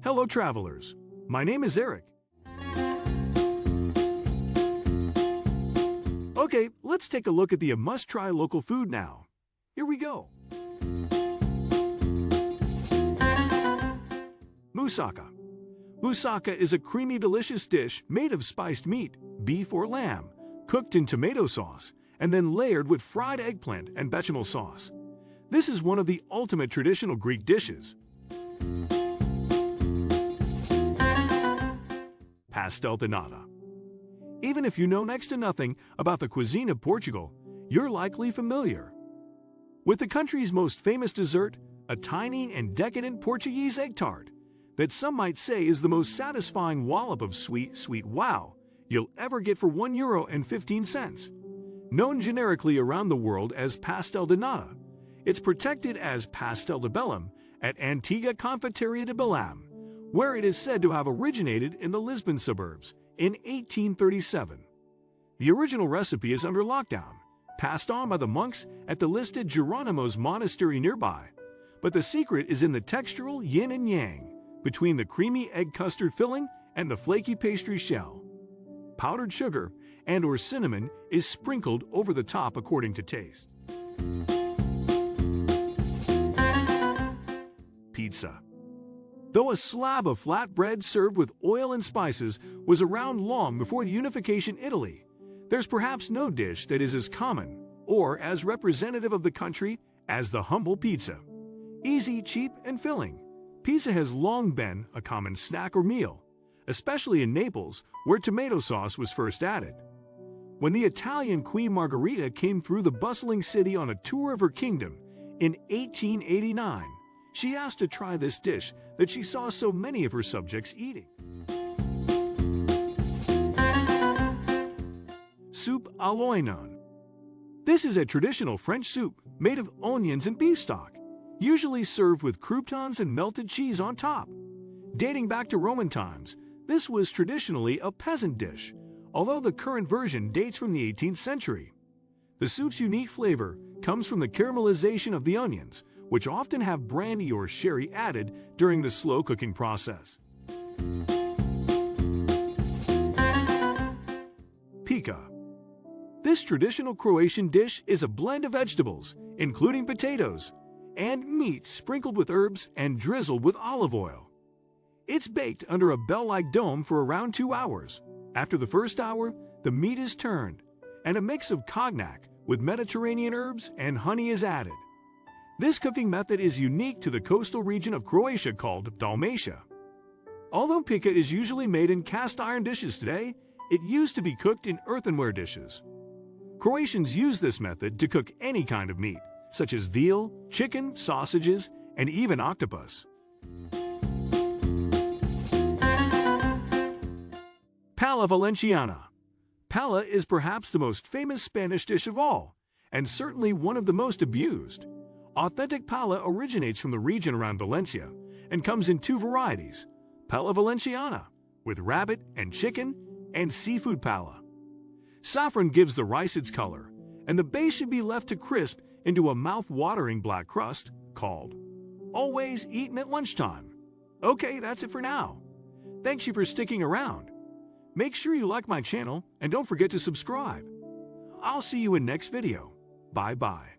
Hello travelers, my name is Eric. Okay, let's take a look at the must-try local food now. Here we go. Moussaka. Moussaka is a creamy, delicious dish made of spiced meat, beef or lamb, cooked in tomato sauce, and then layered with fried eggplant and bechamel sauce. This is one of the ultimate traditional Greek dishes. Pastel de nata. Even if you know next to nothing about the cuisine of Portugal, you're likely familiar with the country's most famous dessert, a tiny and decadent Portuguese egg tart that some might say is the most satisfying wallop of sweet wow you'll ever get for €1.15. Known generically around the world as pastel de nata, it's protected as pastel de Belém at Antiga Confeitaria de Belém, where it is said to have originated in the Lisbon suburbs in 1837. The original recipe is under lockdown, passed on by the monks at the listed Geronimo's monastery nearby, but the secret is in the textural yin and yang between the creamy egg custard filling and the flaky pastry shell. Powdered sugar and/or cinnamon is sprinkled over the top according to taste. Pizza. Though a slab of flat bread served with oil and spices was around long before the unification Italy, there's perhaps no dish that is as common or as representative of the country as the humble pizza. Easy, cheap, and filling, pizza has long been a common snack or meal, especially in Naples, where tomato sauce was first added. When the Italian Queen Margherita came through the bustling city on a tour of her kingdom in 1889, she asked to try this dish that she saw so many of her subjects eating. Soupe à l'oignon. This is a traditional French soup made of onions and beef stock, usually served with croutons and melted cheese on top. Dating back to Roman times, this was traditionally a peasant dish, although the current version dates from the 18th century. The soup's unique flavor comes from the caramelization of the onions, which often have brandy or sherry added during the slow cooking process. Peka. This traditional Croatian dish is a blend of vegetables, including potatoes, and meat sprinkled with herbs and drizzled with olive oil. It's baked under a bell-like dome for around 2 hours. After the first hour, the meat is turned, and a mix of cognac with Mediterranean herbs and honey is added. This cooking method is unique to the coastal region of Croatia called Dalmatia. Although peka is usually made in cast iron dishes today, it used to be cooked in earthenware dishes. Croatians use this method to cook any kind of meat, such as veal, chicken, sausages, and even octopus. Paella Valenciana. Paella is perhaps the most famous Spanish dish of all, and certainly one of the most abused. Authentic paella originates from the region around Valencia and comes in 2 varieties, paella valenciana, with rabbit and chicken, and seafood paella. Saffron gives the rice its color, and the base should be left to crisp into a mouth-watering black crust called always eaten at lunchtime. Okay, that's it for now. Thanks you for sticking around. Make sure you like my channel and don't forget to subscribe. I'll see you in next video. Bye-bye.